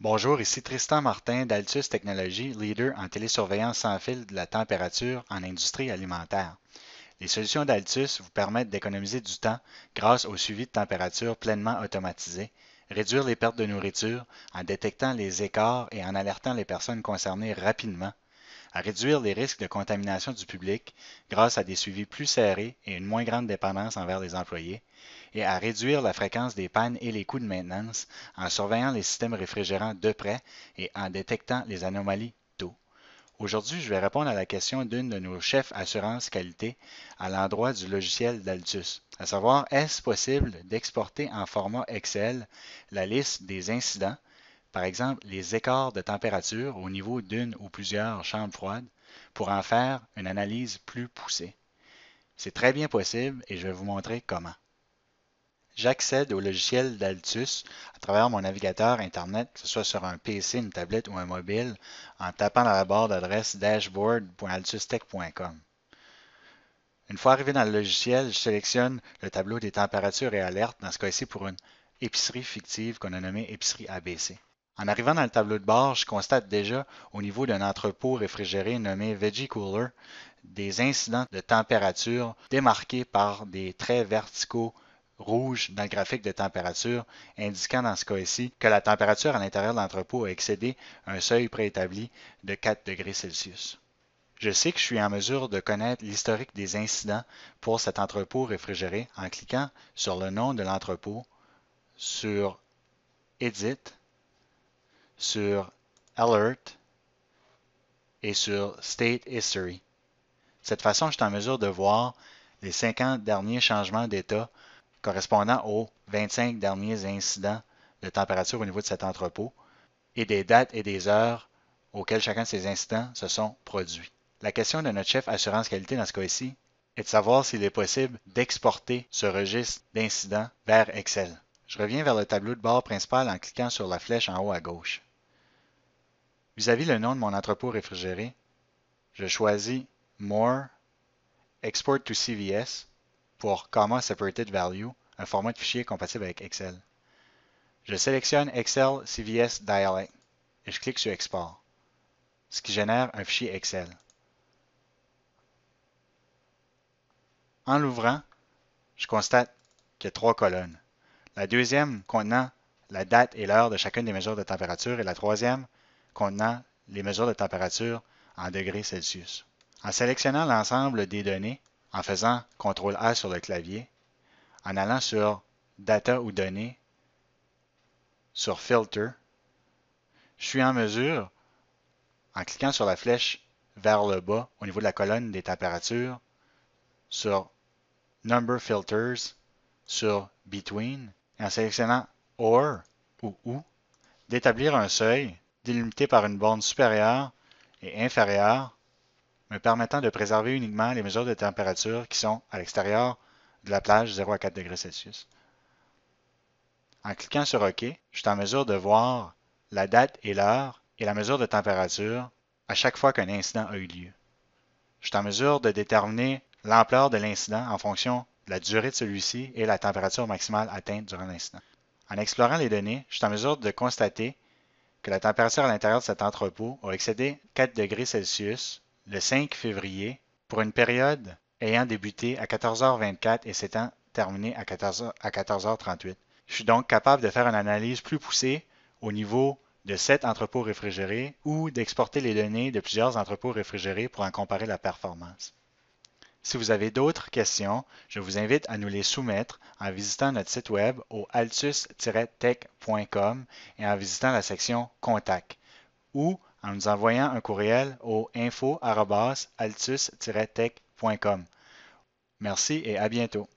Bonjour, ici Tristan Martin d'Altus Technologies, leader en télésurveillance sans fil de la température en industrie alimentaire. Les solutions d'Altus vous permettent d'économiser du temps grâce au suivi de température pleinement automatisé, réduire les pertes de nourriture en détectant les écarts et en alertant les personnes concernées rapidement, à réduire les risques de contamination du public grâce à des suivis plus serrés et une moins grande dépendance envers les employés, et à réduire la fréquence des pannes et les coûts de maintenance en surveillant les systèmes réfrigérants de près et en détectant les anomalies tôt. Aujourd'hui, je vais répondre à la question d'une de nos chefs assurance qualité à l'endroit du logiciel d'Altus, à savoir est-ce possible d'exporter en format Excel la liste des incidents, par exemple les écarts de température au niveau d'une ou plusieurs chambres froides, pour en faire une analyse plus poussée. C'est très bien possible et je vais vous montrer comment. J'accède au logiciel d'Altus à travers mon navigateur Internet, que ce soit sur un PC, une tablette ou un mobile, en tapant dans la barre d'adresse dashboard.altustech.com. Une fois arrivé dans le logiciel, je sélectionne le tableau des températures et alertes, dans ce cas-ci pour une épicerie fictive qu'on a nommée épicerie ABC. En arrivant dans le tableau de bord, je constate déjà au niveau d'un entrepôt réfrigéré nommé Veggie Cooler des incidents de température démarqués par des traits verticaux rouges dans le graphique de température, indiquant dans ce cas-ci que la température à l'intérieur de l'entrepôt a excédé un seuil préétabli de 4 degrés Celsius. Je sais que je suis en mesure de connaître l'historique des incidents pour cet entrepôt réfrigéré en cliquant sur le nom de l'entrepôt, sur Edit, sur Alert et sur State History. De cette façon, je suis en mesure de voir les 50 derniers changements d'état correspondant aux 25 derniers incidents de température au niveau de cet entrepôt et des dates et des heures auxquelles chacun de ces incidents se sont produits. La question de notre chef assurance qualité dans ce cas-ci est de savoir s'il est possible d'exporter ce registre d'incidents vers Excel. Je reviens vers le tableau de bord principal en cliquant sur la flèche en haut à gauche. Vis-à-vis le nom de mon entrepôt réfrigéré, je choisis More, Export to CVS pour Comma Separated Value, un format de fichier compatible avec Excel. Je sélectionne Excel CVS Dialect et je clique sur Export, ce qui génère un fichier Excel. En l'ouvrant, je constate qu'il y a 3 colonnes. La deuxième contenant la date et l'heure de chacune des mesures de température et la troisième contenant les mesures de température en degrés Celsius. En sélectionnant l'ensemble des données, en faisant CTRL-A sur le clavier, en allant sur Data ou données, sur Filter, je suis en mesure, en cliquant sur la flèche vers le bas au niveau de la colonne des températures, sur Number Filters, sur Between, et en sélectionnant Or ou d'établir un seuil délimité par une borne supérieure et inférieure, me permettant de préserver uniquement les mesures de température qui sont à l'extérieur de la plage 0 à 4 degrés Celsius. En cliquant sur OK, je suis en mesure de voir la date et l'heure et la mesure de température à chaque fois qu'un incident a eu lieu. Je suis en mesure de déterminer l'ampleur de l'incident en fonction de la durée de celui-ci et la température maximale atteinte durant l'incident. En explorant les données, je suis en mesure de constater que la température à l'intérieur de cet entrepôt a excédé 4 degrés Celsius le 5 février pour une période ayant débuté à 14h24 et s'étant terminée à 14h38. Je suis donc capable de faire une analyse plus poussée au niveau de 7 entrepôts réfrigérés ou d'exporter les données de plusieurs entrepôts réfrigérés pour en comparer la performance. Si vous avez d'autres questions, je vous invite à nous les soumettre en visitant notre site web au altus-tech.com et en visitant la section Contact ou en nous envoyant un courriel au info@altus-tech.com. Merci et à bientôt.